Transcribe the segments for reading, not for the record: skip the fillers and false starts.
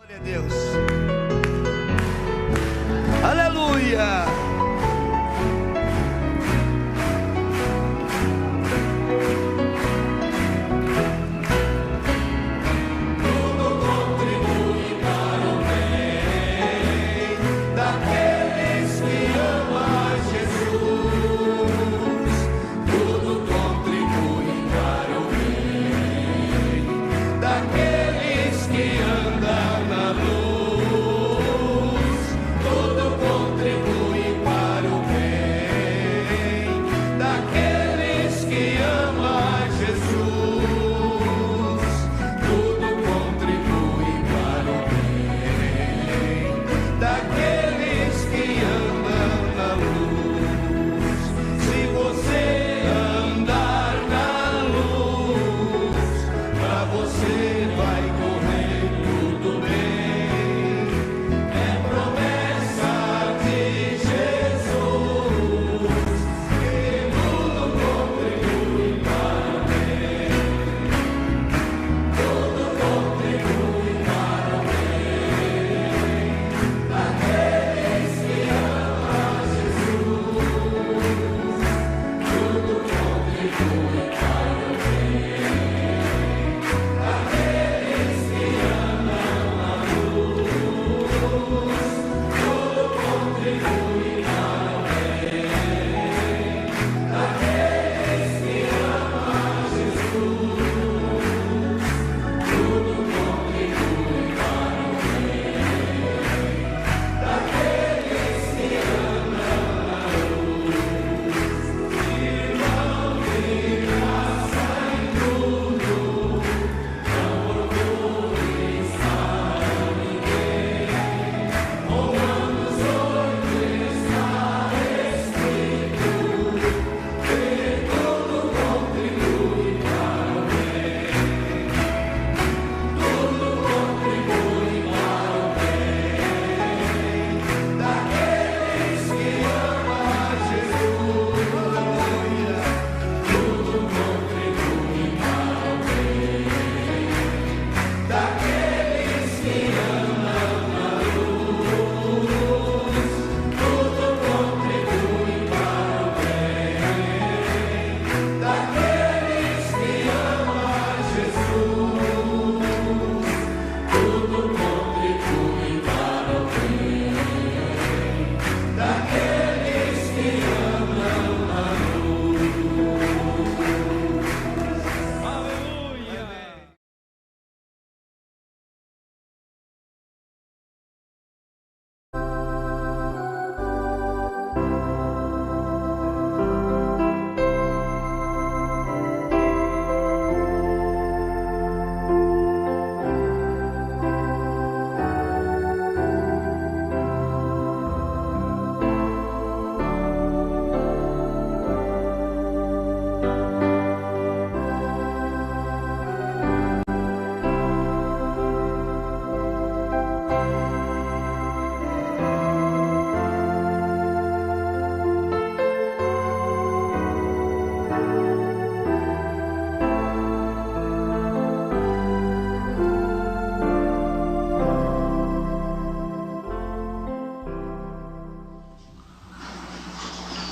Glória a Deus. Aleluia.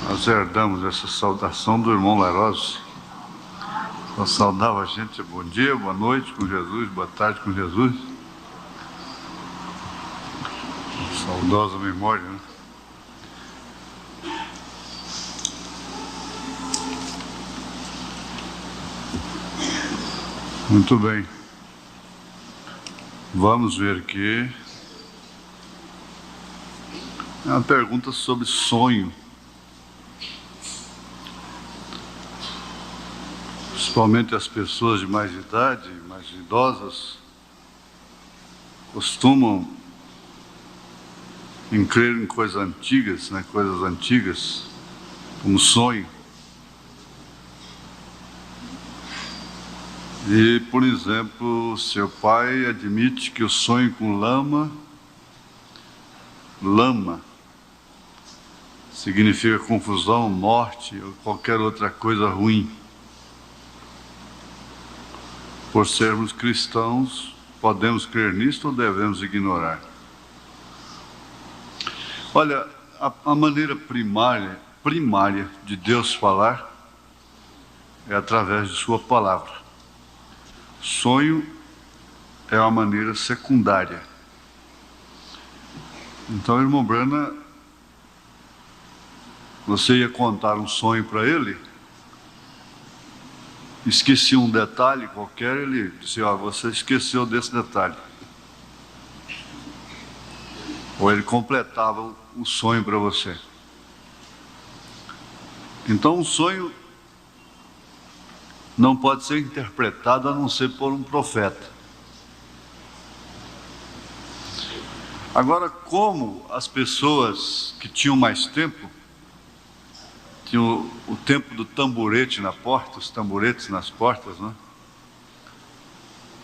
Nós herdamos essa saudação do irmão Larosse. Nós saudava a gente, bom dia, boa noite com Jesus, boa tarde com Jesus. Saudosa memória, né? Muito bem. Vamos ver aqui. É uma pergunta sobre sonho. Principalmente as pessoas de mais idade, mais idosas, costumam crer em coisas antigas, né? Coisas antigas, como sonho. E, por exemplo, seu pai admite que o sonho com lama significa confusão, morte ou qualquer outra coisa ruim. Por sermos cristãos, Podemos crer nisto ou devemos ignorar? Olha, a maneira primária de Deus falar é através de sua palavra. Sonho é uma maneira secundária. Então, irmão Brana, você ia contar um sonho para ele, esquecia um detalhe qualquer, ele disse, você esqueceu desse detalhe. Ou ele completava o sonho para você. Então, um sonho não pode ser interpretado a não ser por um profeta. Agora, como as pessoas que tinham mais tempo, tinham o tempo do tamborete na porta, os tamboretes nas portas, né?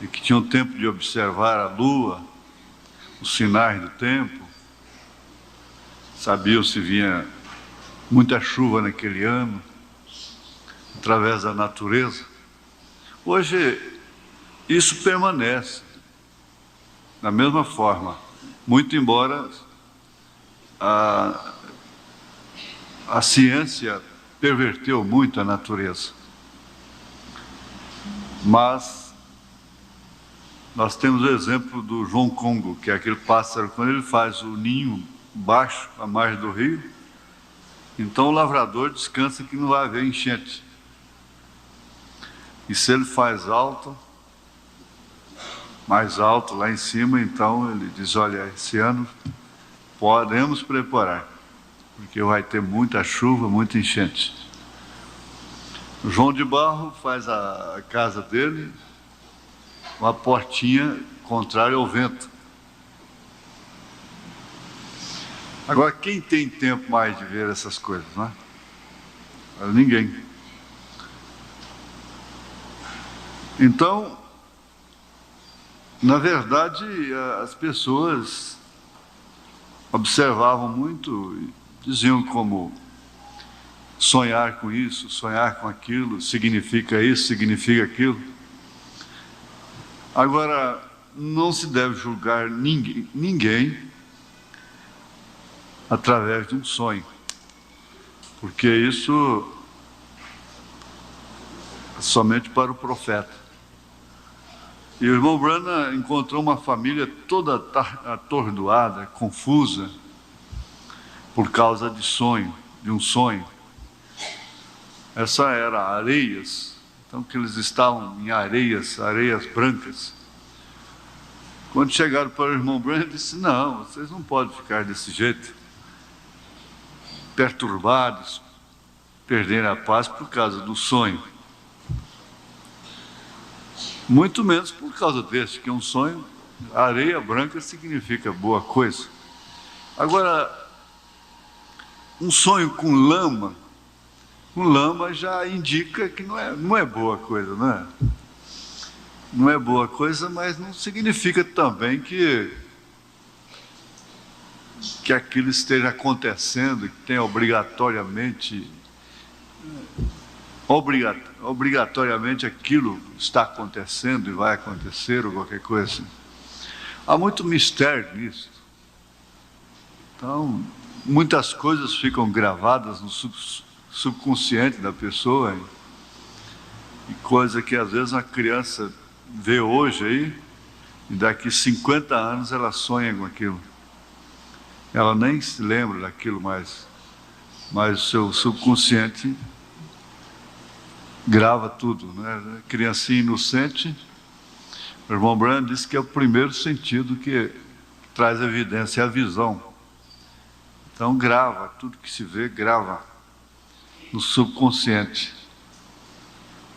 E que tinham tempo de observar a lua, os sinais do tempo, sabiam se vinha muita chuva naquele ano, através da natureza. Hoje, isso permanece da mesma forma, muito embora a ciência perverteu muito a natureza. Mas nós temos o exemplo do João Congo, que é aquele pássaro, quando ele faz o ninho baixo, à margem do rio, então o lavrador descansa que não vai haver enchente. E se ele faz alto, mais alto lá em cima, então ele diz, olha, esse ano podemos preparar, porque vai ter muita chuva, muita enchente. O João de Barro faz a casa dele, uma portinha contrária ao vento. Agora, quem tem tempo mais de ver essas coisas, não é? Ninguém. Então, na verdade, as pessoas observavam muito e diziam como sonhar com isso, sonhar com aquilo, significa isso, significa aquilo. Agora, não se deve julgar ninguém através de um sonho, porque isso é somente para o profeta. E o irmão Brana encontrou uma família toda atordoada, confusa, por causa de um sonho. Essa era areias, então que eles estavam em areias brancas. Quando chegaram para o irmão Brana, ele disse, não, vocês não podem ficar desse jeito, perturbados, perderem a paz por causa do sonho. Muito menos por causa desse, que é um sonho, areia branca significa boa coisa. Agora, um sonho com lama já indica que não é boa coisa, não é? Não é boa coisa, mas não significa também que aquilo esteja acontecendo, que tenha obrigatoriamente aquilo está acontecendo e vai acontecer ou qualquer coisa assim. Há muito mistério nisso. Então, muitas coisas ficam gravadas no subconsciente da pessoa e coisa que às vezes uma criança vê hoje aí e daqui 50 anos ela sonha com aquilo. Ela nem se lembra daquilo mais, mas o seu subconsciente grava tudo, né? Criancinha inocente, o irmão Brand disse que é o primeiro sentido que traz evidência, é a visão. Então grava, tudo que se vê, grava no subconsciente.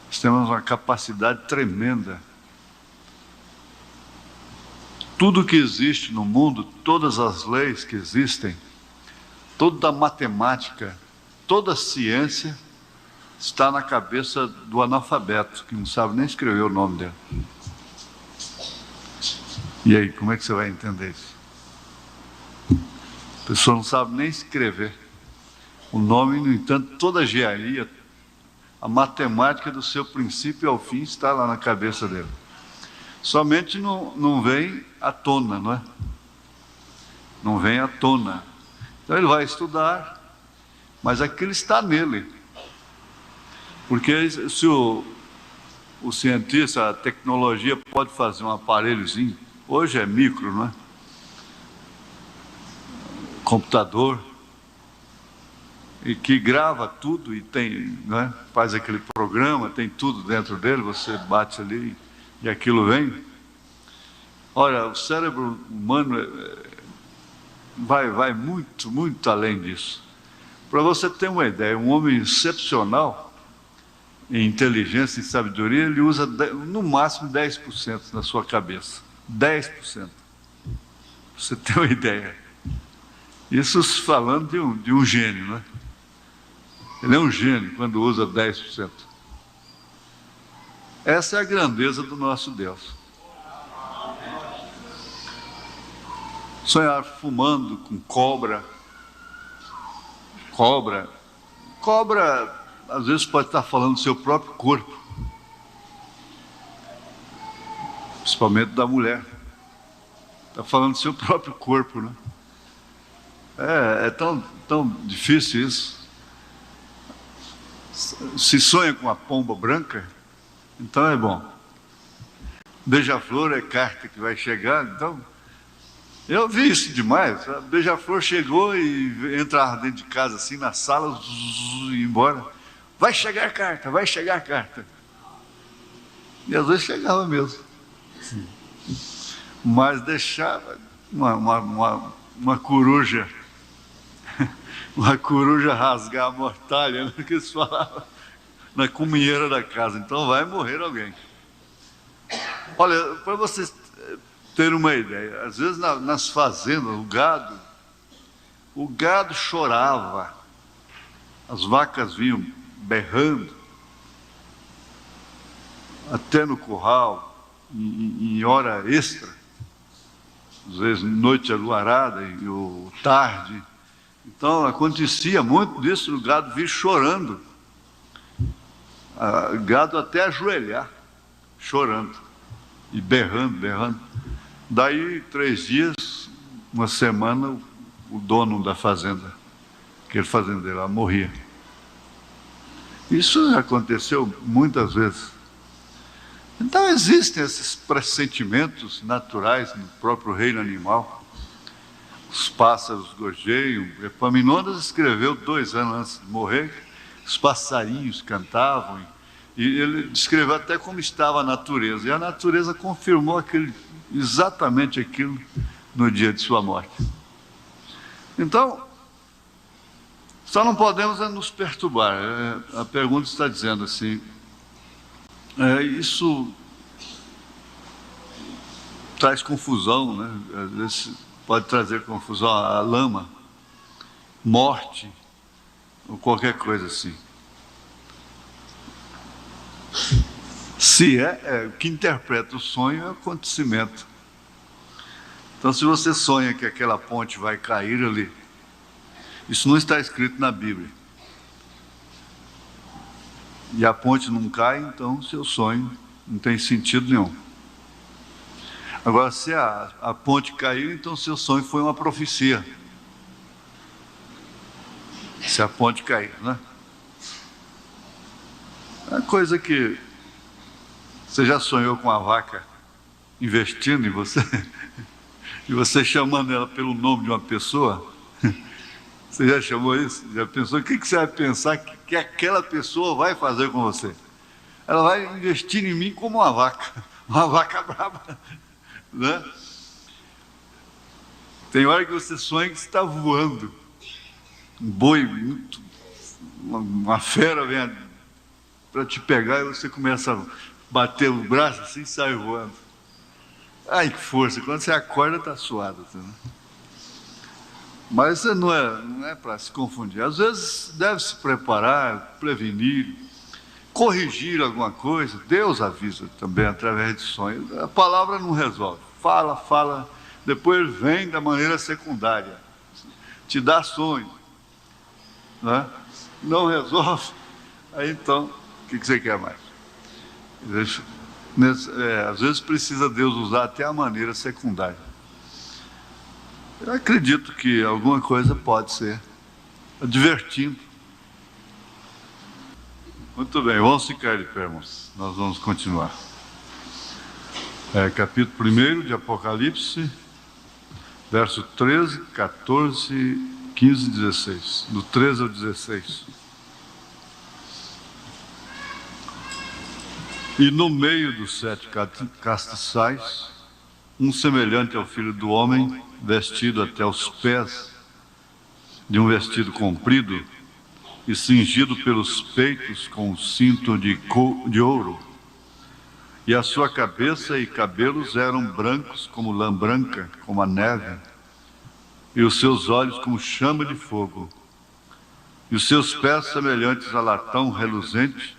Nós temos uma capacidade tremenda. Tudo que existe no mundo, todas as leis que existem, toda a matemática, toda a ciência, está na cabeça do analfabeto, que não sabe nem escrever o nome dele. E aí, como é que você vai entender isso? A pessoa não sabe nem escrever o nome, no entanto, toda a engenharia, a matemática do seu princípio ao fim está lá na cabeça dele. Somente não vem à tona, não é? Não vem à tona. Então ele vai estudar, mas aquilo está nele. Porque se o cientista, a tecnologia pode fazer um aparelhozinho, hoje é micro, não é? Computador, e que grava tudo e tem, né? Faz aquele programa, tem tudo dentro dele, você bate ali e aquilo vem. Olha, o cérebro humano vai muito, muito além disso. Para você ter uma ideia, um homem excepcional em inteligência e sabedoria, ele usa no máximo 10% na sua cabeça. 10%. Para você ter uma ideia. Isso falando de um gênio, né? Ele é um gênio quando usa 10%. Essa é a grandeza do nosso Deus. Sonhar fumando com cobra. Cobra, às vezes pode estar falando do seu próprio corpo. Principalmente da mulher. Está falando do seu próprio corpo, né? É tão difícil isso. Se sonha com a pomba branca, então é bom. Beija-flor é carta que vai chegar, então... Eu vi isso demais. A beija-flor chegou e entrava dentro de casa, assim, na sala, e embora. Vai chegar carta, vai chegar carta. E às vezes chegava mesmo. Mas deixava uma coruja, uma coruja rasgar a mortalha, né, que eles falavam, na cuminheira da casa. Então vai morrer alguém. Olha, para vocês ter uma ideia, às vezes nas fazendas, o gado chorava, as vacas vinham berrando, até no curral, em hora extra, às vezes noite aluarada ou tarde. Então acontecia muito disso, o gado vinha chorando, o gado até ajoelhar, chorando e berrando. Daí 3 dias, uma semana, o dono da fazenda, aquele fazendeiro lá, morria. Isso aconteceu muitas vezes. Então existem esses pressentimentos naturais no próprio reino animal. Os pássaros gorjeiam. Epaminondas escreveu 2 anos antes de morrer, os passarinhos cantavam, e ele descreveu até como estava a natureza. E a natureza confirmou exatamente aquilo no dia de sua morte. Então, só não podemos nos perturbar. A pergunta está dizendo assim, isso traz confusão, né? Às vezes pode trazer confusão, a lama, morte, ou qualquer coisa assim. Se o que interpreta o sonho é o acontecimento. Então, se você sonha que aquela ponte vai cair ali, isso não está escrito na Bíblia. E a ponte não cai, então seu sonho não tem sentido nenhum. Agora, se a ponte caiu, então seu sonho foi uma profecia. Se a ponte cair, né? É coisa que você já sonhou com a vaca investindo em você? E você chamando ela pelo nome de uma pessoa? Você já chamou isso? Já pensou? O que você vai pensar que aquela pessoa vai fazer com você? Ela vai investir em mim como uma vaca brava, né? Tem hora que você sonha que você está voando. Um boi, uma fera vem para te pegar e você começa a bater o braço assim e sai voando. Ai, que força! Quando você acorda, está suado. Assim, né? Mas não é para se confundir. Às vezes deve se preparar, prevenir, corrigir alguma coisa. Deus avisa também através de sonhos. A palavra não resolve. Fala, depois vem da maneira secundária. Te dá sonho. Né? Não resolve. Aí então, o que você quer mais? Às vezes precisa Deus usar até a maneira secundária. Eu acredito que alguma coisa pode ser divertindo. Muito bem, vamos ficar de pé, irmãos. Nós vamos continuar. Capítulo 1 de Apocalipse, verso 13, 14, 15 e 16. Do 13 ao 16. E no meio dos 7 castiçais, um semelhante ao Filho do Homem, vestido até os pés de um vestido comprido e cingido pelos peitos com um cinto de ouro. E a sua cabeça e cabelos eram brancos como lã branca, como a neve, e os seus olhos como chama de fogo, e os seus pés semelhantes a latão reluzente,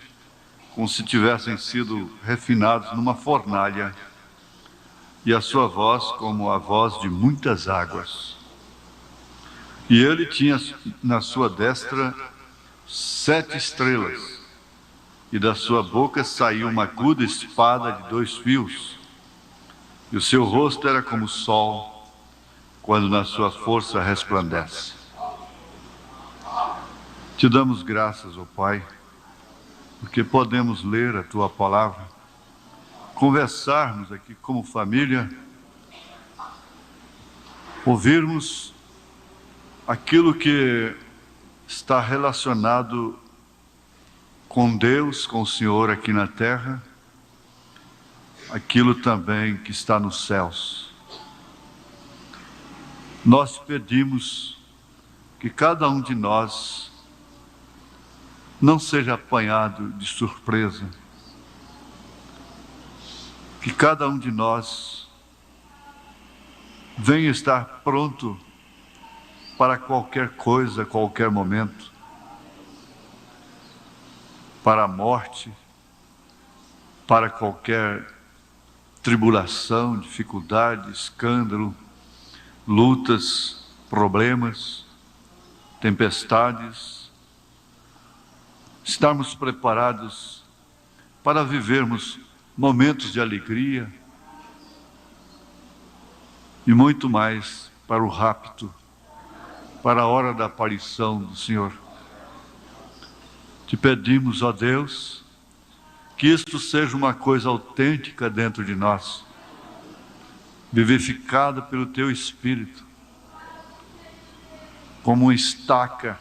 como se tivessem sido refinados numa fornalha, e a sua voz como a voz de muitas águas. E ele tinha na sua destra 7 estrelas, e da sua boca saiu uma aguda espada de 2 fios, e o seu rosto era como o sol, quando na sua força resplandece. Te damos graças, ó Pai, porque podemos ler a Tua Palavra, conversarmos aqui como família, ouvirmos aquilo que está relacionado com Deus, com o Senhor aqui na terra, aquilo também que está nos céus. Nós pedimos que cada um de nós não seja apanhado de surpresa, que cada um de nós venha estar pronto para qualquer coisa, a qualquer momento, para a morte, para qualquer tribulação, dificuldade, escândalo, lutas, problemas, tempestades, estarmos preparados para vivermos momentos de alegria e muito mais para o rapto, para a hora da aparição do Senhor. Te pedimos, ó Deus, que isto seja uma coisa autêntica dentro de nós, vivificada pelo Teu Espírito, como uma estaca,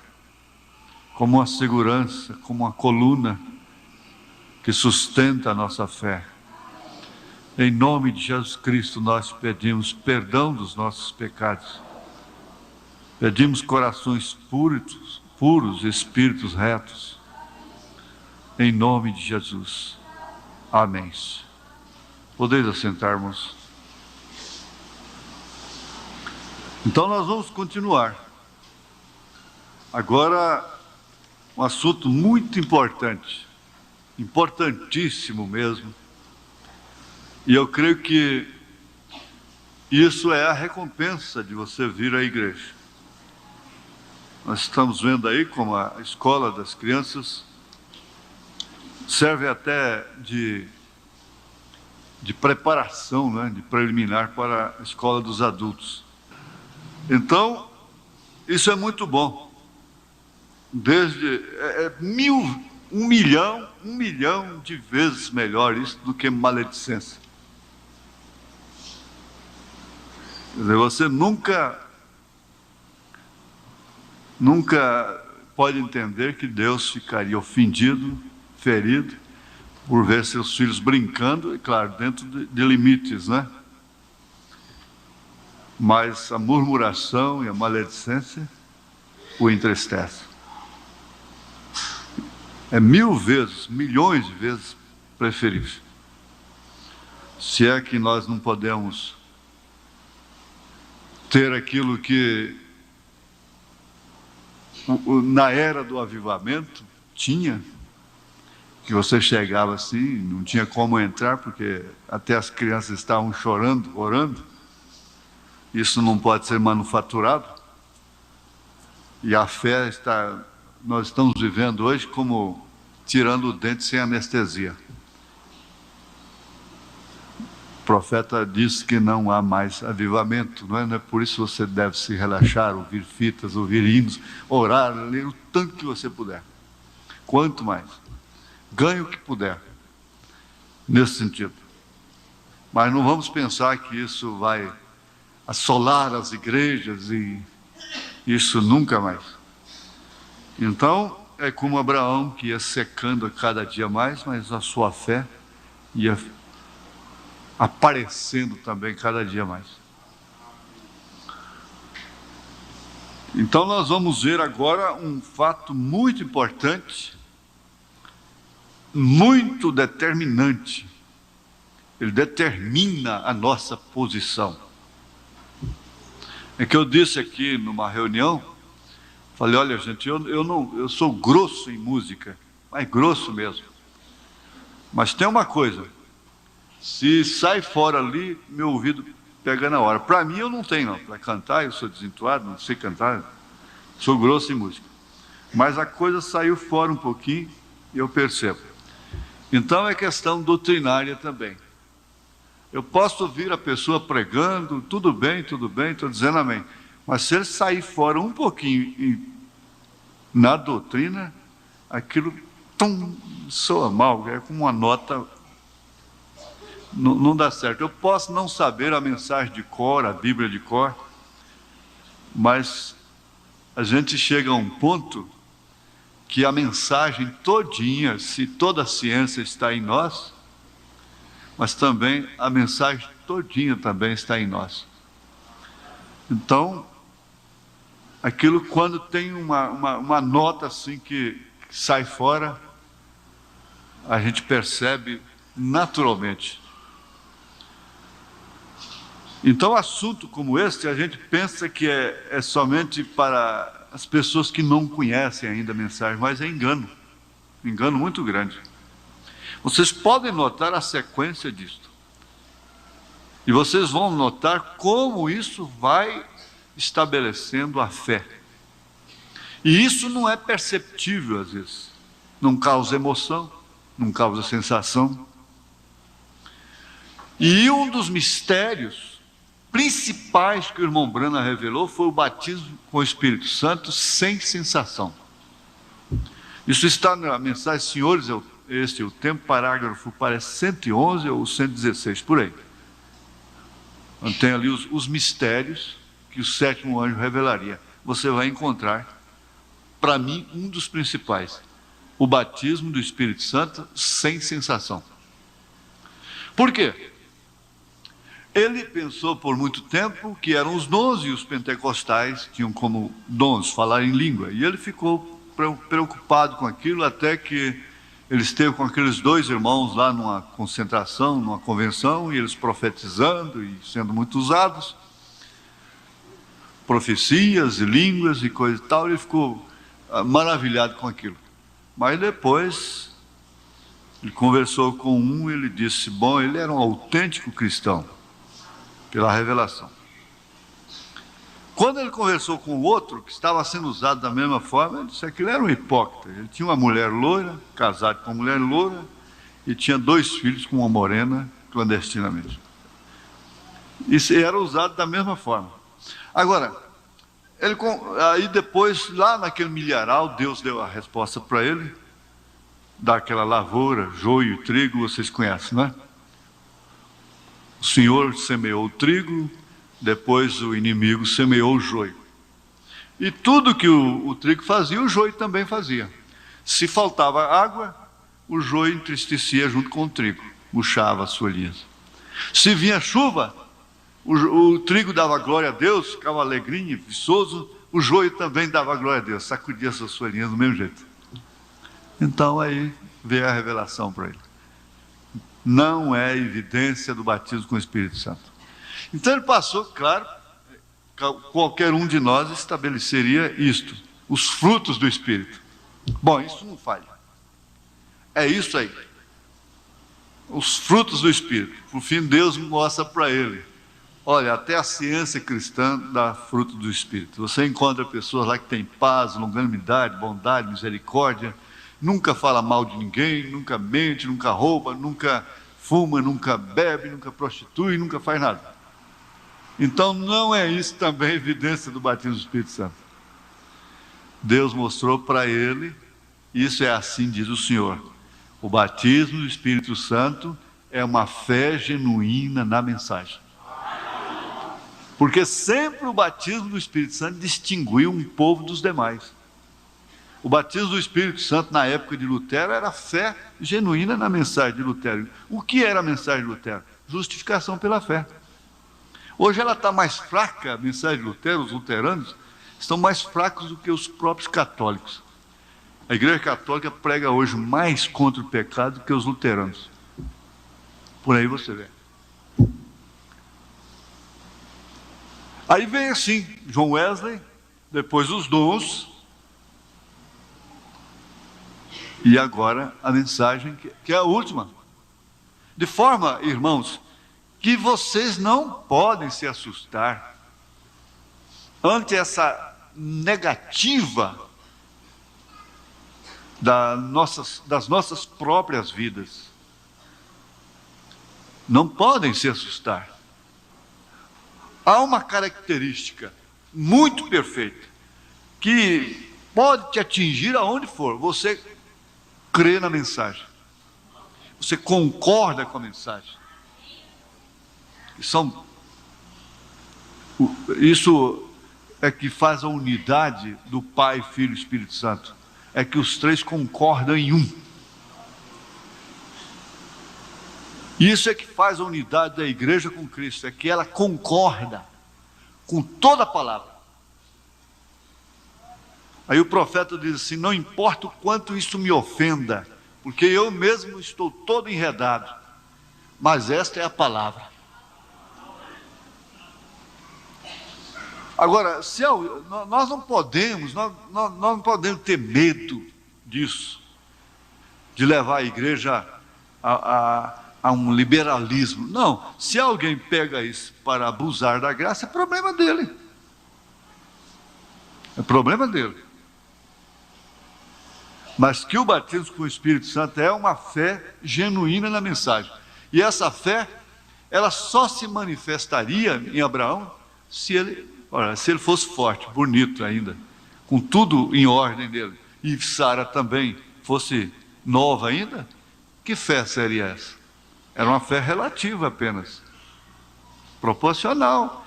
como uma segurança, como uma coluna que sustenta a nossa fé. Em nome de Jesus Cristo nós pedimos perdão dos nossos pecados. Pedimos corações puros, espíritos retos. Em nome de Jesus. Amém. Podeis assentar, irmãos. Então nós vamos continuar. Agora, um assunto muito importante, importantíssimo mesmo, e eu creio que isso é a recompensa de você vir à igreja. Nós estamos vendo aí como a escola das crianças serve até de preparação, né, de preliminar para a escola dos adultos. Então, isso é muito bom. Um milhão de vezes melhor isso do que maledicência. Quer dizer, você nunca pode entender que Deus ficaria ofendido, ferido, por ver seus filhos brincando, e claro, dentro de limites, né? Mas a murmuração e a maledicência o entristece. É 1000 vezes, milhões de vezes preferível. Se é que nós não podemos ter aquilo que na era do avivamento tinha, que você chegava assim, não tinha como entrar, porque até as crianças estavam chorando, orando. Isso não pode ser manufaturado. E a fé nós estamos vivendo hoje como tirando o dente sem anestesia. profeta diz que não há mais avivamento, não é? Não é por isso que você deve se relaxar, ouvir fitas, ouvir hinos, orar, ler o tanto que você puder. Quanto mais. Ganhe o que puder, nesse sentido. Mas não vamos pensar que isso vai assolar as igrejas e isso nunca mais. Então, é como Abraão, que ia secando a cada dia mais, mas a sua fé ia aparecendo também cada dia mais. Então nós vamos ver agora um fato muito importante, muito determinante. Ele determina a nossa posição. É que eu disse aqui numa reunião, falei, olha gente, eu sou grosso em música, mas grosso mesmo. Mas tem uma coisa, se sai fora ali, meu ouvido pega na hora. Para mim eu não tenho não, para cantar eu sou desentuado, não sei cantar, sou grosso em música. Mas a coisa saiu fora um pouquinho e eu percebo. Então é questão doutrinária também. Eu posso ouvir a pessoa pregando, tudo bem, estou dizendo amém. Mas se ele sair fora um pouquinho na doutrina, aquilo soa mal, é como uma nota, não dá certo. Eu posso não saber a mensagem de cor, a Bíblia de cor, mas a gente chega a um ponto que a mensagem todinha, se toda a ciência está em nós, mas também a mensagem todinha também está em nós. Então, aquilo quando tem uma nota assim que sai fora, a gente percebe naturalmente. Então, assunto como este, a gente pensa que é somente para as pessoas que não conhecem ainda a mensagem, mas é engano muito grande. Vocês podem notar a sequência disto. E vocês vão notar como isso vai estabelecendo a fé. E isso não é perceptível às vezes. Não causa emoção, não causa sensação. E um dos mistérios principais que o irmão Branham revelou foi o batismo com o Espírito Santo sem sensação. Isso está na mensagem, senhores, este é o tempo, parágrafo, parece 111 ou 116, por aí. Tem ali os mistérios que o sétimo anjo revelaria. Você vai encontrar, para mim, um dos principais, o batismo do Espírito Santo sem sensação. Por quê? Ele pensou por muito tempo que eram os dons e os pentecostais tinham como dons falar em língua. E ele ficou preocupado com aquilo até que ele esteve com aqueles dois irmãos lá numa concentração, numa convenção, e eles profetizando e sendo muito usados. Profecias e línguas e coisa e tal, ele ficou maravilhado com aquilo. Mas depois, ele conversou com um, ele disse, bom, ele era um autêntico cristão, pela revelação. Quando ele conversou com o outro, que estava sendo usado da mesma forma, ele disse que ele era um hipócrita. Ele tinha uma mulher loira, casado com uma mulher loira, e tinha 2 filhos com uma morena, clandestinamente. Isso era usado da mesma forma. Agora, aí depois, lá naquele milharal, Deus deu a resposta para ele, daquela lavoura, joio e trigo, vocês conhecem, não é? O Senhor semeou o trigo, depois o inimigo semeou o joio. E tudo que o trigo fazia, o joio também fazia. Se faltava água, o joio entristecia junto com o trigo, murchava as folhinhas. Se vinha chuva, o trigo dava glória a Deus, ficava alegrinho e viçoso, o joio também dava glória a Deus, sacudia suas folhinhas do mesmo jeito. Então aí veio a revelação para ele. Não é evidência do batismo com o Espírito Santo. Então ele passou, claro, qualquer um de nós estabeleceria isto, os frutos do Espírito. Bom, isso não falha. É isso aí. Os frutos do Espírito. Por fim, Deus mostra para ele. Olha, até a ciência cristã dá fruto do Espírito. Você encontra pessoas lá que têm paz, longanimidade, bondade, misericórdia, nunca fala mal de ninguém, nunca mente, nunca rouba, nunca fuma, nunca bebe, nunca prostitui, nunca faz nada. Então não é isso também evidência do batismo do Espírito Santo. Deus mostrou para ele, isso é assim diz o Senhor. O batismo do Espírito Santo é uma fé genuína na mensagem. Porque sempre o batismo do Espírito Santo distinguiu um povo dos demais. O batismo do Espírito Santo na época de Lutero era fé genuína na mensagem de Lutero. O que era a mensagem de Lutero? Justificação pela fé. Hoje ela está mais fraca, a mensagem de Lutero, os luteranos estão mais fracos do que os próprios católicos. A Igreja Católica prega hoje mais contra o pecado do que os luteranos. Por aí você vê. Aí vem assim, John Wesley, depois os dons, e agora a mensagem que é a última. De forma, irmãos, que vocês não podem se assustar ante essa negativa das nossas próprias vidas. Não podem se assustar. Há uma característica muito perfeita que pode te atingir aonde for. Você crê na mensagem. Você concorda com a mensagem. Isso é que faz a unidade do Pai, Filho e Espírito Santo. É que os três concordam em um. Isso é que faz a unidade da igreja com Cristo, é que ela concorda com toda a palavra. Aí o profeta diz assim: não importa o quanto isso me ofenda, porque eu mesmo estou todo enredado, mas esta é a palavra. Agora, nós não podemos, nós não podemos ter medo disso, de levar a igreja a um liberalismo. Não, se alguém pega isso para abusar da graça, é problema dele. É problema dele. Mas que o batismo com o Espírito Santo é uma fé genuína na mensagem. E essa fé, ela só se manifestaria em Abraão se ele fosse forte, bonito ainda, com tudo em ordem dele, e Sara também fosse nova ainda. Que fé seria essa? Era uma fé relativa apenas, proporcional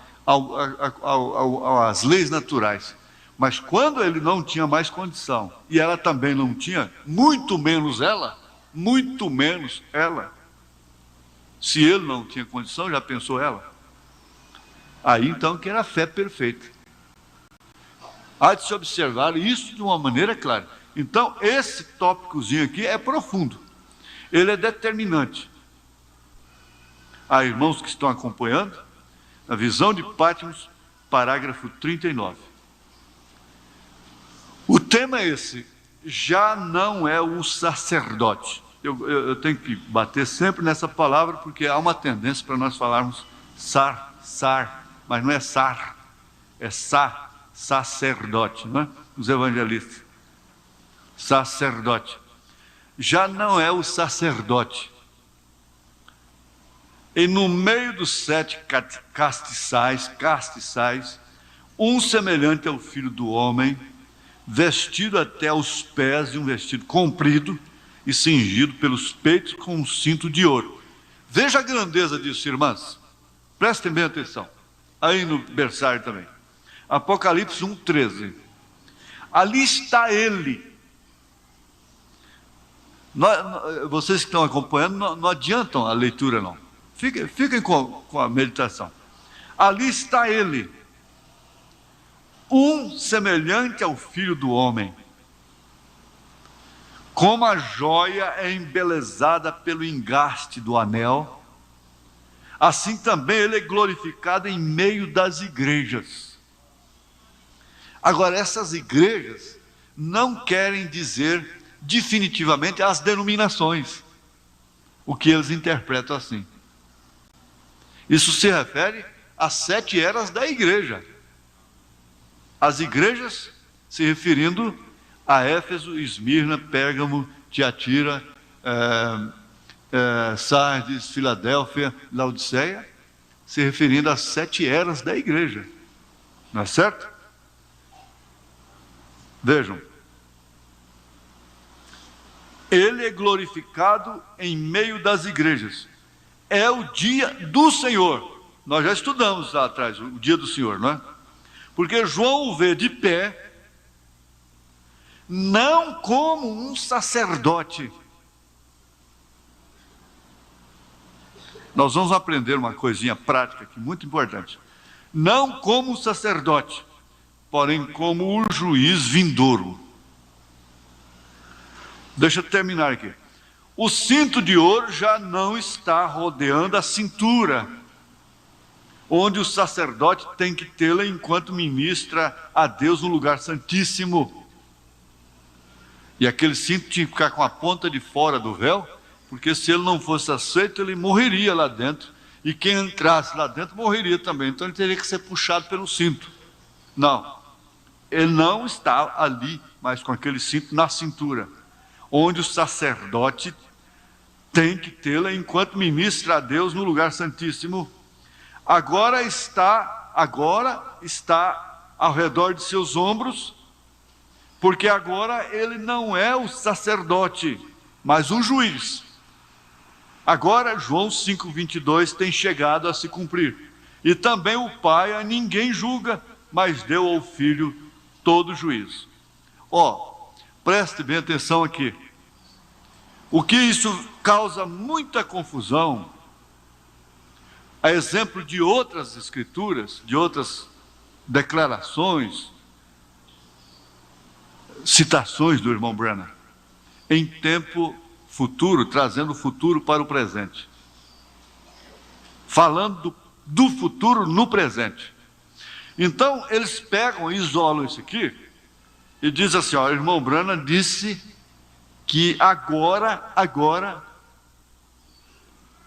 às leis naturais. Mas quando ele não tinha mais condição, e ela também não tinha, muito menos ela, se ele não tinha condição, já pensou ela? Aí então que era a fé perfeita. Há de se observar isso de uma maneira clara. Então esse tópicozinho aqui é profundo, ele é determinante. Há irmãos que estão acompanhando, a visão de Patmos, parágrafo 39. O tema é esse: já não é o sacerdote. Eu tenho que bater sempre nessa palavra, porque há uma tendência para nós falarmos sar, mas não é sar, é sacerdote, não é? Os evangelistas. Sacerdote. Já não é o sacerdote. E no meio dos 7 castiçais, um semelhante ao Filho do Homem, vestido até aos pés de um vestido comprido e cingido pelos peitos com um cinto de ouro. Veja a grandeza disso, irmãs. Prestem bem atenção. Aí no berçário também. Apocalipse 1:13. Ali está ele. Vocês que estão acompanhando, não adiantam a leitura não. Fiquem com a meditação. Ali está ele, um semelhante ao Filho do Homem, como a joia é embelezada pelo engaste do anel, assim também ele é glorificado em meio das igrejas. Agora, essas igrejas não querem dizer definitivamente as denominações, o que eles interpretam assim. Isso se refere às 7 eras da igreja. As igrejas se referindo a Éfeso, Esmirna, Pérgamo, Tiatira, Sardes, Filadélfia, Laodiceia, se referindo às 7 eras da igreja. Não é certo? Vejam. Ele é glorificado em meio das igrejas. É o dia do Senhor. Nós já estudamos lá atrás o dia do Senhor, não é? Porque João o vê de pé, não como um sacerdote. Nós vamos aprender uma coisinha prática aqui, muito importante. Não como um sacerdote, porém como o juiz vindouro. Deixa eu terminar aqui. O cinto de ouro já não está rodeando a cintura, onde o sacerdote tem que tê-la enquanto ministra a Deus no lugar santíssimo. E aquele cinto tinha que ficar com a ponta de fora do véu, porque se ele não fosse aceito, ele morreria lá dentro. E quem entrasse lá dentro morreria também. Então ele teria que ser puxado pelo cinto. Não, ele não está ali, mas com aquele cinto na cintura, onde o sacerdote tem que tê-la enquanto ministra a Deus no lugar santíssimo. Agora está ao redor de seus ombros, porque agora ele não é o sacerdote, mas o juiz. Agora João 5,22 tem chegado a se cumprir. E também o Pai a ninguém julga, mas deu ao Filho todo juízo. Preste bem atenção aqui. O que isso causa muita confusão, a exemplo de outras escrituras, de outras declarações, citações do irmão Branham, em tempo futuro, trazendo o futuro para o presente, falando do futuro no presente. Então eles pegam e isolam isso aqui e dizem assim: o irmão Branham disse que agora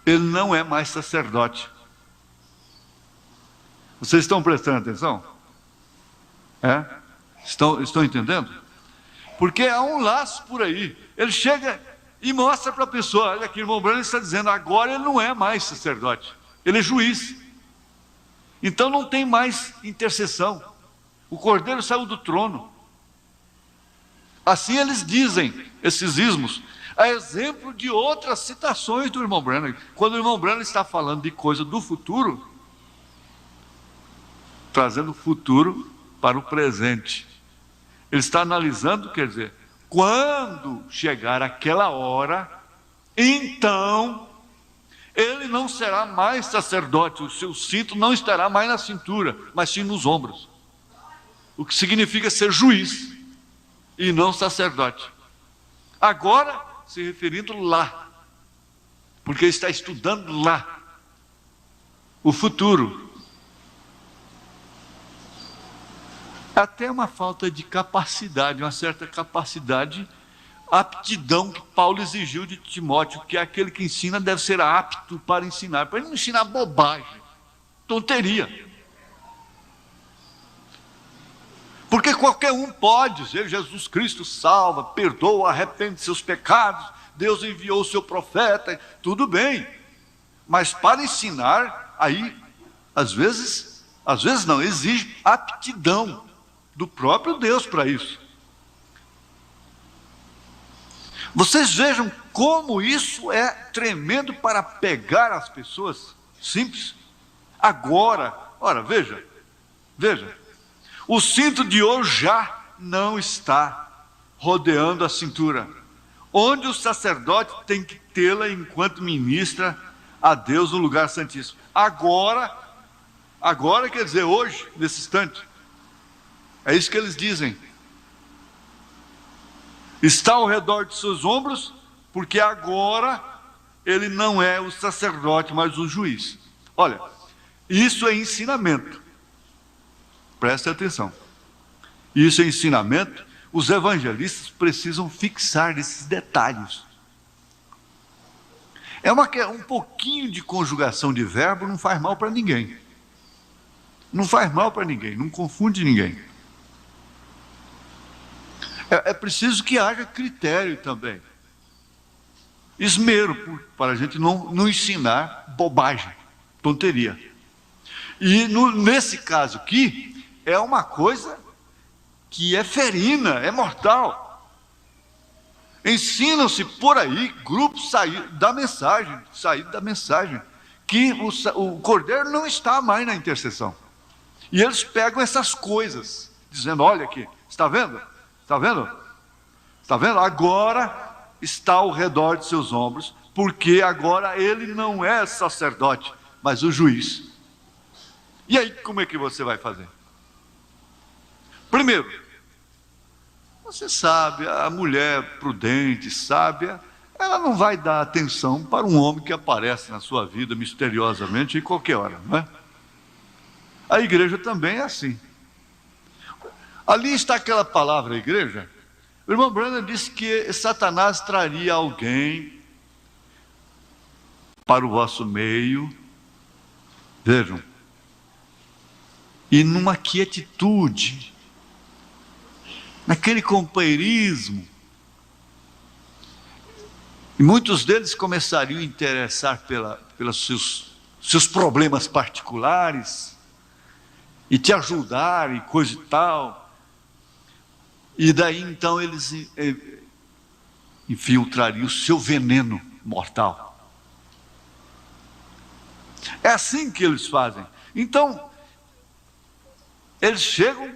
ele não é mais sacerdote. Vocês estão prestando atenção? Estão entendendo? Porque há um laço por aí. Ele chega e mostra para a pessoa: olha aqui, o irmão Branham está dizendo, agora ele não é mais sacerdote, ele é juiz. Então não tem mais intercessão. O Cordeiro saiu do trono. Assim eles dizem, esses ismos, a exemplo de outras citações do irmão Branham. Quando o irmão Branham está falando de coisa do futuro, trazendo o futuro para o presente. Ele está analisando, quer dizer, quando chegar aquela hora, então ele não será mais sacerdote, o seu cinto não estará mais na cintura, mas sim nos ombros. O que significa ser juiz e não sacerdote. Agora, se referindo lá, porque ele está estudando lá o futuro. Até uma falta de capacidade, uma certa capacidade, aptidão que Paulo exigiu de Timóteo, que aquele que ensina deve ser apto para ensinar, para ele não ensinar bobagem, tonteria. Porque qualquer um pode dizer: Jesus Cristo salva, perdoa, arrepende de seus pecados, Deus enviou o seu profeta, tudo bem. Mas para ensinar, aí, às vezes não, exige aptidão do próprio Deus para isso. Vocês vejam como isso é tremendo para pegar as pessoas simples. Agora, veja, o cinto de ouro já não está rodeando a cintura, onde o sacerdote tem que tê-la enquanto ministra a Deus no lugar santíssimo. Agora quer dizer hoje, nesse instante, é isso que eles dizem. Está ao redor de seus ombros, porque agora ele não é o sacerdote, mas o juiz. Olha, isso é ensinamento. Preste atenção. Isso é ensinamento. Os evangelistas precisam fixar esses detalhes. Um pouquinho de conjugação de verbo não faz mal para ninguém. Não faz mal para ninguém, não confunde ninguém. É preciso que haja critério também. esmero para a gente não ensinar bobagem, tonteria. E nesse caso aqui, é uma coisa que é ferina, é mortal. Ensinam-se por aí grupos saídos da mensagem, que o Cordeiro não está mais na intercessão. E eles pegam essas coisas, dizendo, olha aqui, está vendo? Está vendo? Está vendo? Agora está ao redor de seus ombros, porque agora ele não é sacerdote, mas o juiz. E aí, como é que você vai fazer? Primeiro, você sabe, a mulher prudente, sábia, ela não vai dar atenção para um homem que aparece na sua vida misteriosamente em qualquer hora, não é? A igreja também é assim. Ali está aquela palavra, igreja. O irmão Branham disse que Satanás traria alguém para o vosso meio, vejam, e numa quietude, naquele companheirismo, e muitos deles começariam a interessar pelos seus problemas particulares, e te ajudar e coisa e tal. E daí então eles infiltrariam o seu veneno mortal. É assim que eles fazem. Então, eles chegam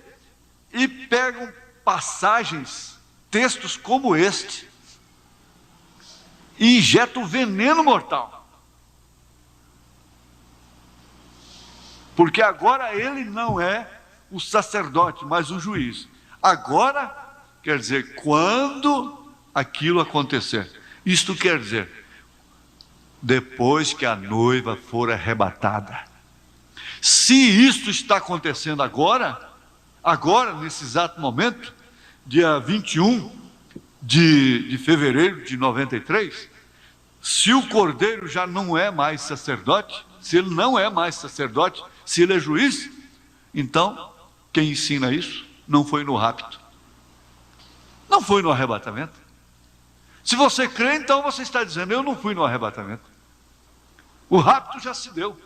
e pegam passagens, textos como este, e injetam veneno mortal. Porque agora ele não é o sacerdote, mas o juiz. Agora, quer dizer, quando aquilo acontecer. Isto quer dizer, depois que a noiva for arrebatada. Se isso está acontecendo agora, nesse exato momento, dia 21 de fevereiro de 93, se o Cordeiro já não é mais sacerdote, se ele não é mais sacerdote, se ele é juiz, então, quem ensina isso não foi no rapto, não foi no arrebatamento. Se você crê, então você está dizendo, eu não fui no arrebatamento. O rapto já se deu.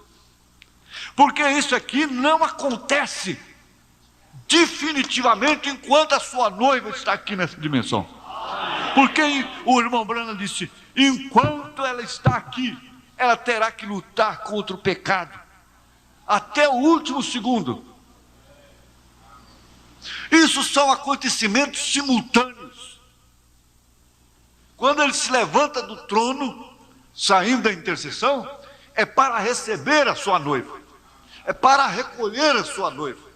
Porque isso aqui não acontece definitivamente enquanto a sua noiva está aqui nessa dimensão. Porque o irmão Branham disse, enquanto ela está aqui, ela terá que lutar contra o pecado até o último segundo. Isso são acontecimentos simultâneos. Quando ele se levanta do trono, saindo da intercessão, é para receber a sua noiva, é para recolher a sua noiva.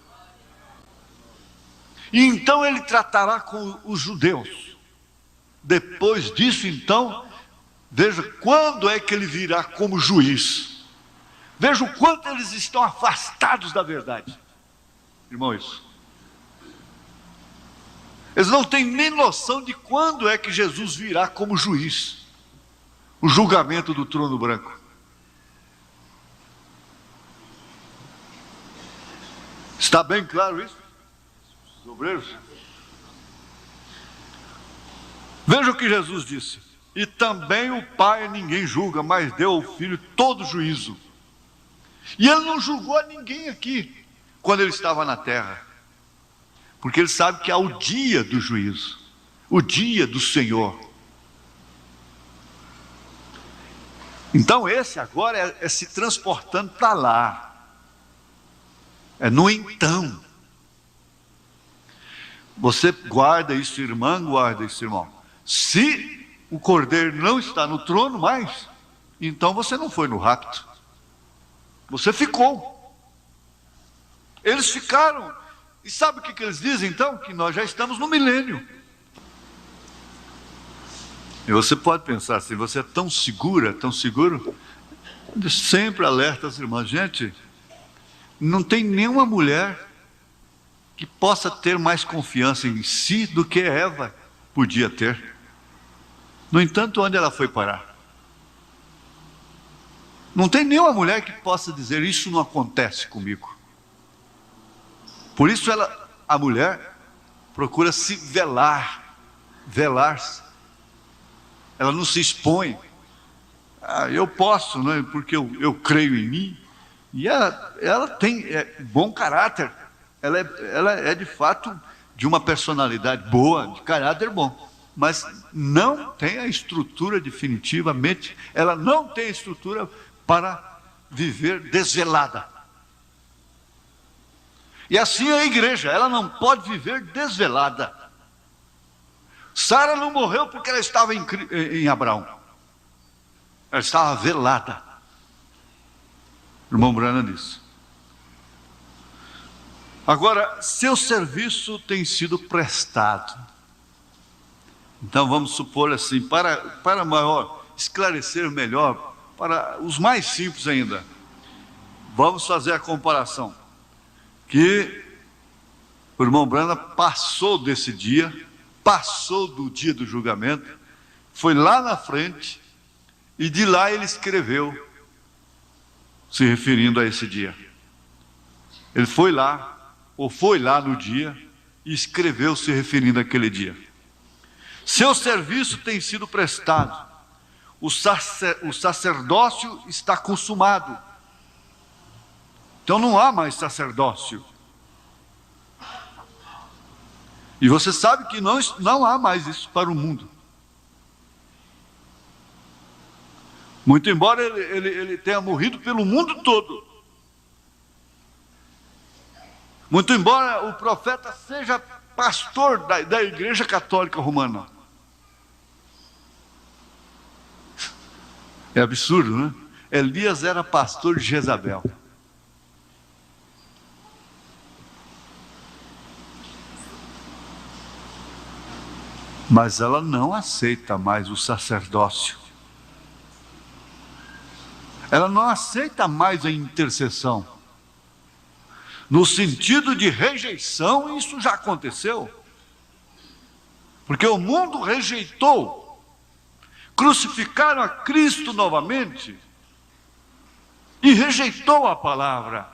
E então ele tratará com os judeus. Depois disso, então, veja quando é que ele virá como juiz. Veja o quanto eles estão afastados da verdade. Irmãos, eles não têm nem noção de quando é que Jesus virá como juiz. O julgamento do trono branco. Está bem claro isso? Os obreiros? Veja o que Jesus disse. E também o Pai ninguém julga, mas deu ao Filho todo juízo. E ele não julgou a ninguém aqui, quando ele estava na terra. Porque ele sabe que há o dia do juízo, o dia do Senhor. Então esse agora é se transportando para lá. É no então. Você guarda isso, irmã, guarda isso, irmão. Se o Cordeiro não está no trono mais, então você não foi no rapto. Você ficou. Eles ficaram. E sabe o que eles dizem então? Que nós já estamos no milênio. E você pode pensar assim, você é tão segura, tão seguro. Eu sempre alerta as irmãs, gente, não tem nenhuma mulher que possa ter mais confiança em si do que Eva podia ter. No entanto, onde ela foi parar? Não tem nenhuma mulher que possa dizer, isso não acontece comigo. Por isso a mulher procura se velar-se. Ela não se expõe, eu posso, né, porque eu creio em mim. E ela tem bom caráter, ela é de fato de uma personalidade boa, de caráter bom, mas não tem a estrutura definitivamente, ela não tem estrutura para viver desvelada. E assim é a igreja, ela não pode viver desvelada. Sara não morreu porque ela estava em Abraão, ela estava velada. O irmão Branham disse. Agora, seu serviço tem sido prestado. Então vamos supor assim, para maior, esclarecer melhor, para os mais simples ainda, vamos fazer a comparação, que o irmão Branham passou desse dia, passou do dia do julgamento, foi lá na frente, e de lá ele escreveu, se referindo a esse dia. Ele foi lá no dia, e escreveu se referindo àquele dia. Seu serviço tem sido prestado, o sacerdócio está consumado. Então não há mais sacerdócio. E você sabe que não há mais isso para o mundo. Muito embora ele tenha morrido pelo mundo todo. Muito embora o profeta seja pastor da Igreja Católica Romana. É absurdo, né? Elias era pastor de Jezabel. Mas ela não aceita mais o sacerdócio. Ela não aceita mais a intercessão. No sentido de rejeição, isso já aconteceu. Porque o mundo rejeitou, crucificaram a Cristo novamente e rejeitou a palavra.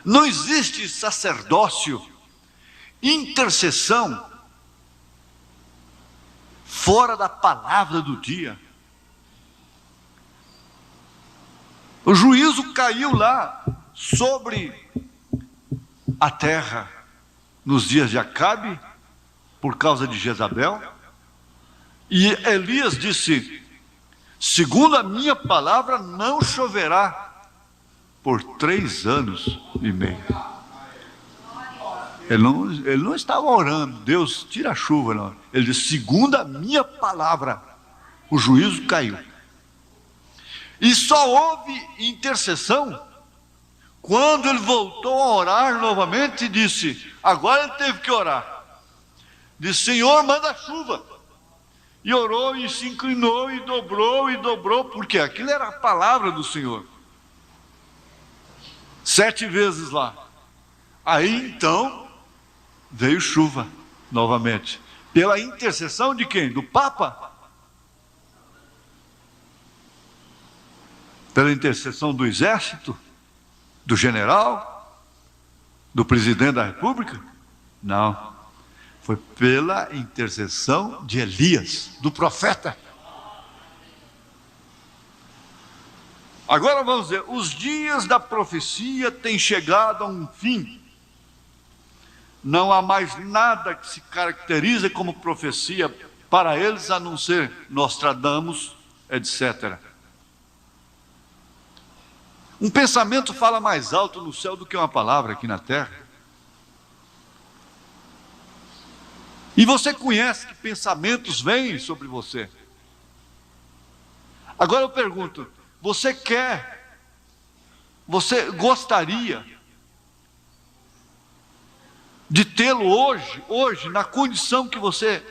Não existe sacerdócio, intercessão fora da palavra do dia. O juízo caiu lá sobre a terra nos dias de Acabe, por causa de Jezabel. E Elias disse: segundo a minha palavra, não choverá por 3 anos e meio. Ele não estava orando, Deus tira a chuva, não. Ele disse: segundo a minha palavra, o juízo caiu. E só houve intercessão quando ele voltou a orar novamente e disse, agora ele teve que orar, disse: Senhor, manda chuva. E orou e se inclinou e dobrou, porque aquilo era a palavra do Senhor. 7 vezes lá. Aí então veio chuva novamente, pela intercessão de quem? Do Papa? Pela intercessão do exército? Do general? Do presidente da república? Não. Foi pela intercessão de Elias, do profeta. Agora vamos ver, os dias da profecia têm chegado a um fim. Não há mais nada que se caracterize como profecia para eles, a não ser Nostradamus, etc. Um pensamento fala mais alto no céu do que uma palavra aqui na terra. E você conhece que pensamentos vêm sobre você. Agora eu pergunto, você gostaria de tê-lo hoje, na condição que você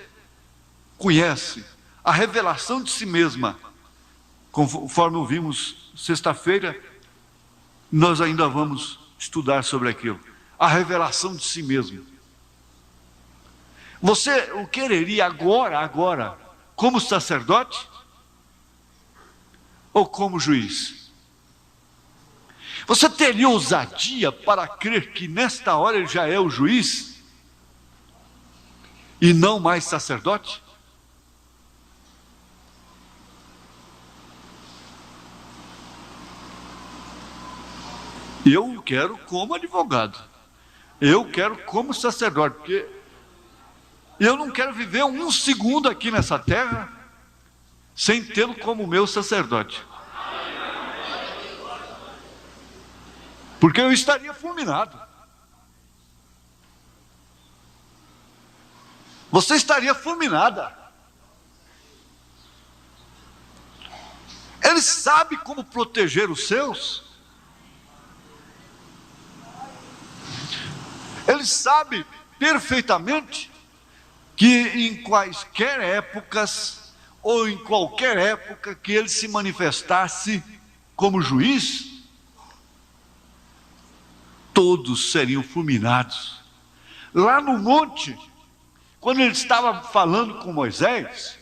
conhece, a revelação de si mesma, conforme ouvimos sexta-feira, nós ainda vamos estudar sobre aquilo, a revelação de si mesmo. Você o quereria agora, como sacerdote? Ou como juiz? Você teria ousadia para crer que nesta hora ele já é o juiz? E não mais sacerdote? Eu quero como advogado. Eu quero como sacerdote, porque eu não quero viver um segundo aqui nessa terra sem tê-lo como meu sacerdote. Porque eu estaria fulminado. Você estaria fulminada. Ele sabe como proteger os seus. Ele sabe perfeitamente que em quaisquer épocas, ou em qualquer época que ele se manifestasse como juiz, todos seriam fulminados. Lá no monte, quando ele estava falando com Moisés,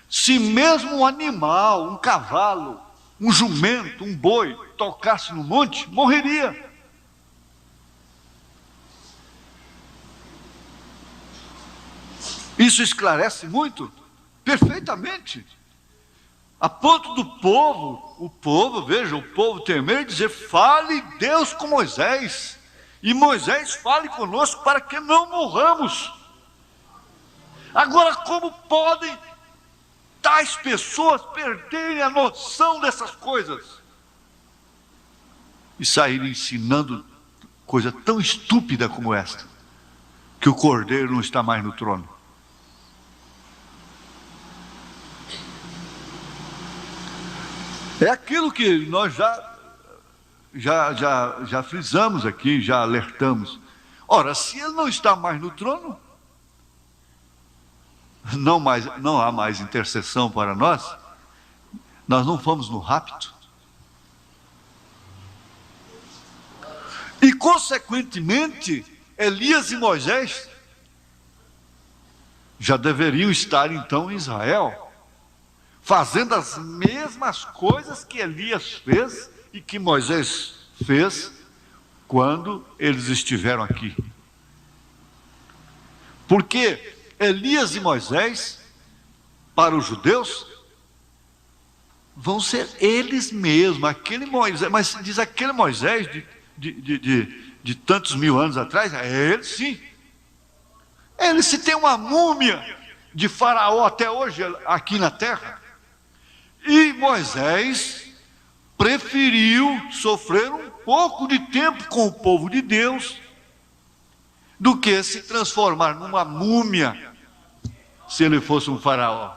se mesmo um animal, um cavalo, um jumento, um boi, tocasse no monte, morreria. Isso esclarece muito, perfeitamente, a ponto do povo, veja, o povo temer e dizer: fale Deus com Moisés, e Moisés fale conosco para que não morramos. Agora, como podem tais pessoas perderem a noção dessas coisas e saírem ensinando coisa tão estúpida como esta, que o Cordeiro não está mais no trono? É aquilo que nós já frisamos aqui, já alertamos. Ora, se ele não está mais no trono, não há mais intercessão para nós, nós não fomos no rapto. E, consequentemente, Elias e Moisés já deveriam estar então em Israel, fazendo as mesmas coisas que Elias fez e que Moisés fez quando eles estiveram aqui. Porque Elias e Moisés, para os judeus, vão ser eles mesmos, aquele Moisés, mas diz aquele Moisés de tantos mil anos atrás, é ele sim. Ele, se tem uma múmia de Faraó até hoje aqui na terra. E Moisés preferiu sofrer um pouco de tempo com o povo de Deus do que se transformar numa múmia se ele fosse um faraó.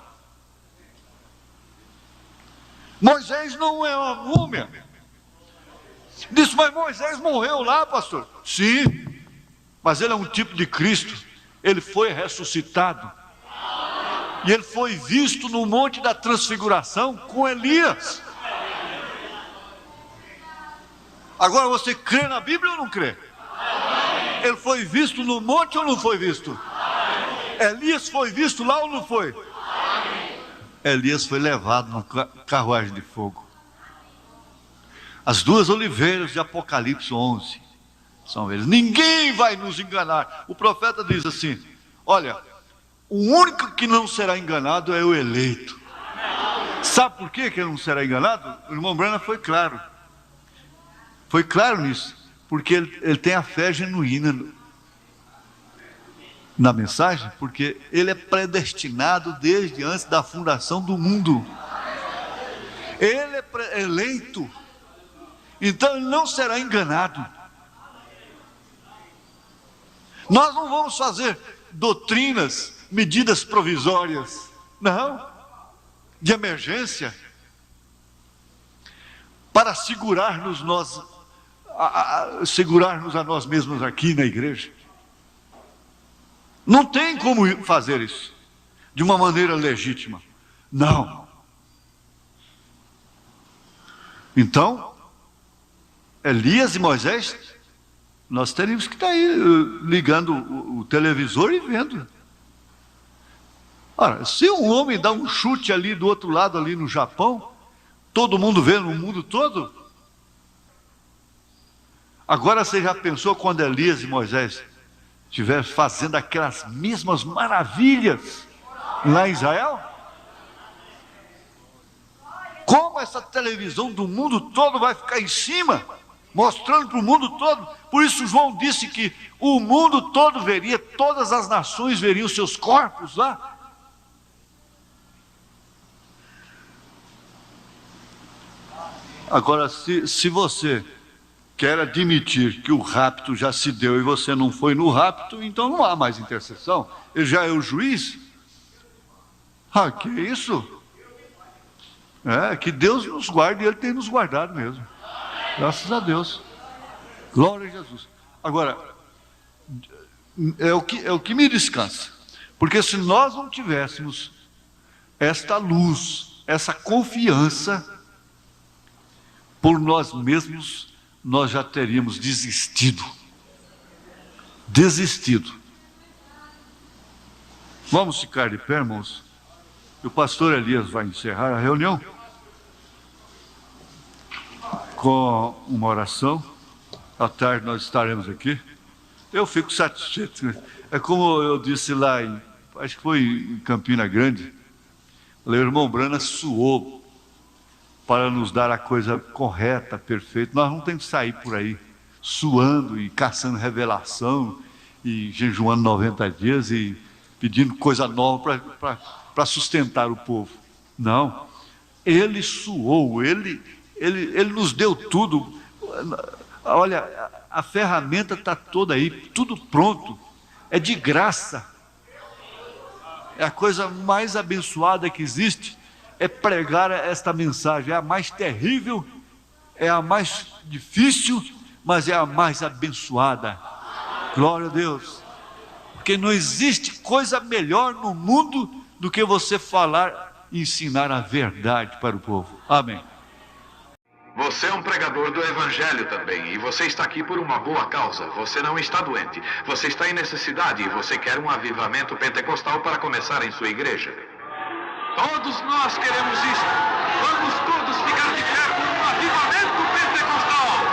Moisés não é uma múmia. Diz: mas Moisés morreu lá, pastor. Sim, mas ele é um tipo de Cristo. Ele foi ressuscitado. E ele foi visto no Monte da Transfiguração com Elias. Agora, você crê na Bíblia ou não crê? Ele foi visto no monte ou não foi visto? Elias foi visto lá ou não foi? Elias foi levado na carruagem de fogo. As duas oliveiras de Apocalipse 11 são eles. Ninguém vai nos enganar. O profeta diz assim: olha, o único que não será enganado é o eleito. Sabe por que ele não será enganado? O irmão Branham foi claro. Foi claro nisso. Porque ele tem a fé genuína na mensagem. Porque ele é predestinado desde antes da fundação do mundo. Ele é eleito. Então ele não será enganado. Nós não vamos fazer doutrinas, medidas provisórias, não, de emergência, para segurarmos a nós mesmos aqui na igreja. Não tem como fazer isso de uma maneira legítima, não. Então, Elias e Moisés, nós teríamos que estar aí ligando o televisor e vendo. Ora, se um homem dá um chute ali do outro lado, ali no Japão, todo mundo vê no mundo todo. Agora você já pensou quando Elias e Moisés estiverem fazendo aquelas mesmas maravilhas lá em Israel? Como essa televisão do mundo todo vai ficar em cima mostrando para o mundo todo. Por isso João disse que o mundo todo veria, todas as nações veriam seus corpos lá. Agora, se você quer admitir que o rapto já se deu e você não foi no rapto, então não há mais intercessão. Ele já é o juiz. Ah, que isso? Que Deus nos guarde, e Ele tem nos guardado mesmo. Graças a Deus. Glória a Jesus. Agora, é o que me descansa. Porque se nós não tivéssemos esta luz, essa confiança por nós mesmos, nós já teríamos desistido. Vamos ficar de pé, irmãos? O pastor Elias vai encerrar a reunião com uma oração. À tarde nós estaremos aqui. Eu fico satisfeito. É como eu disse lá, acho que foi em Campina Grande, o irmão Brana suou para nos dar a coisa correta, perfeita. Nós não temos que sair por aí suando e caçando revelação e jejuando 90 dias e pedindo coisa nova para sustentar o povo. Não, ele suou, ele nos deu tudo. Olha, a ferramenta está toda aí, tudo pronto, é de graça. É a coisa mais abençoada que existe, é pregar esta mensagem. É a mais terrível, é a mais difícil, mas é a mais abençoada. Glória a Deus. Porque não existe coisa melhor no mundo do que você falar e ensinar a verdade para o povo. Amém. Você é um pregador do Evangelho também, e você está aqui por uma boa causa. Você não está doente, você está em necessidade e você quer um avivamento pentecostal para começar em sua igreja. Todos nós queremos isso. Vamos todos ficar de pé por um avivamento pentecostal.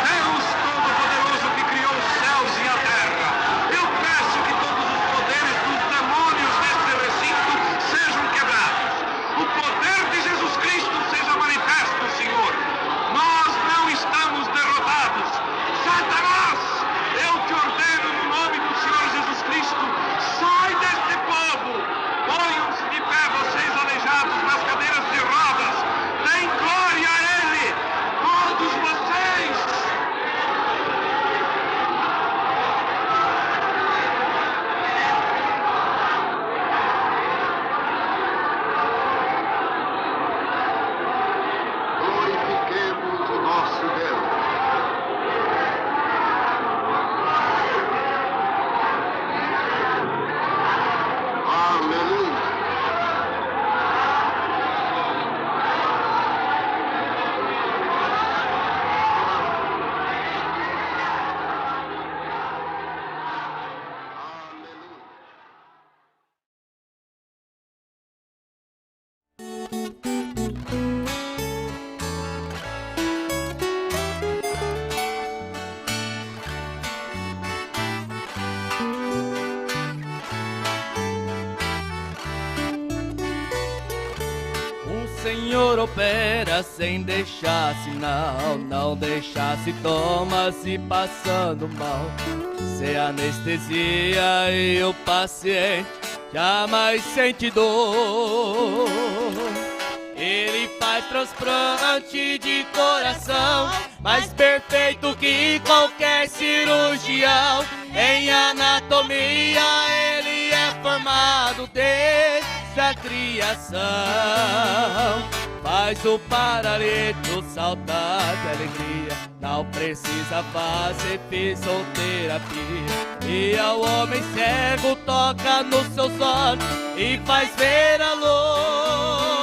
Deus Todo-Poderoso que criou os céus e a terra. Eu peço que todos os poderes dos demônios deste recinto sejam quebrados. O poder de Jesus Cristo seja manifesto, Senhor. Nós não estamos derrotados. Satanás, eu te ordeno no nome do Senhor Jesus Cristo, sai deste povo. Ponham-se de pé, vocês aleijados nas cadeiras de rodas. Deem glória a Ele, todos vocês. Glorifiquemos o nosso Deus. Aleluia. O Senhor opera sem deixar sinal, não deixar sintomas se passando mal. Sem anestesia e o paciente jamais sente dor. Ele faz transplante de coração, mais perfeito que qualquer cirurgião. Em anatomia ele é formado desde a criação. Faz o paralítico saltar de alegria, não precisa fazer fisioterapia. E ao homem cego toca nos seus olhos e faz ver a luz.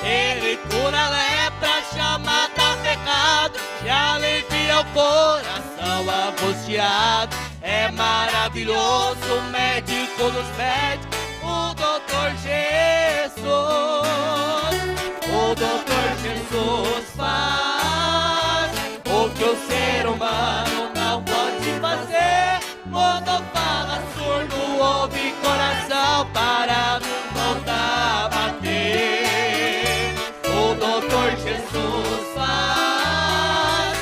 Ele cura a lepra chamada pecado e alivia o coração angustiado. É maravilhoso, o médico dos médicos, o doutor Jesus. O doutor Jesus faz o que o ser humano não pode fazer. Quando fala surdo, ouve coração parado, não dá a bater. O doutor Jesus faz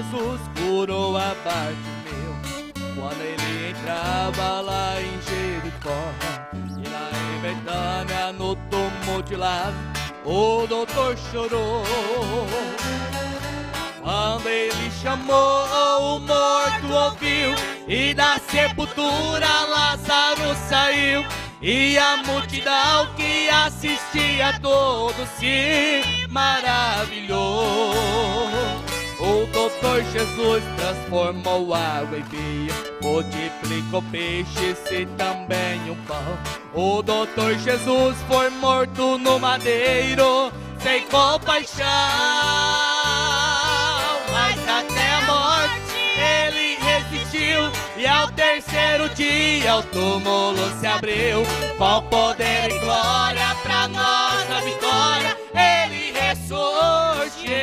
Jesus curou a Bartimeu quando ele entrava lá em Jericó. E lá em Betânia, no túmulo de Lázaro, o doutor chorou. Quando ele chamou, o morto ouviu, e da sepultura Lázaro saiu. E a multidão que assistia a todos se maravilhou. O doutor Jesus transformou água em vinho, multiplicou peixes e também o pão. O doutor Jesus foi morto no madeiro, sem compaixão, mas até a morte ele resistiu. E ao terceiro dia o túmulo se abriu, com poder e glória pra nossa vitória ele ressurgiu.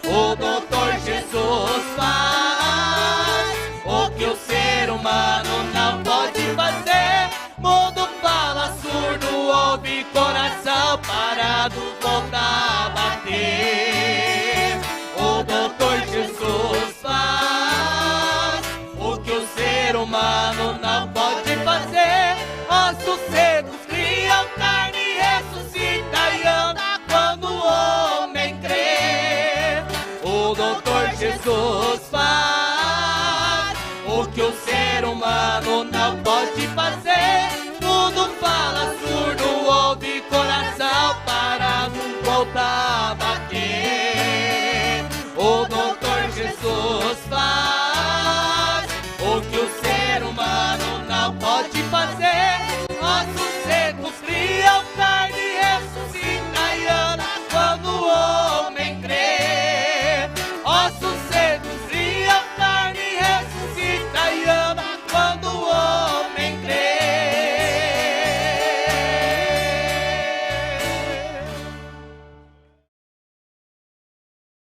O doutor Jesus faz o que o ser humano não pode fazer. Mundo fala, surdo ouve, coração parado volta a bater. O doutor Jesus faz o que o ser humano não pode fazer. Ossos secos criam carne, ressuscita e anda quando o homem crê. O doutor Jesus faz o que o ser humano não pode fazer.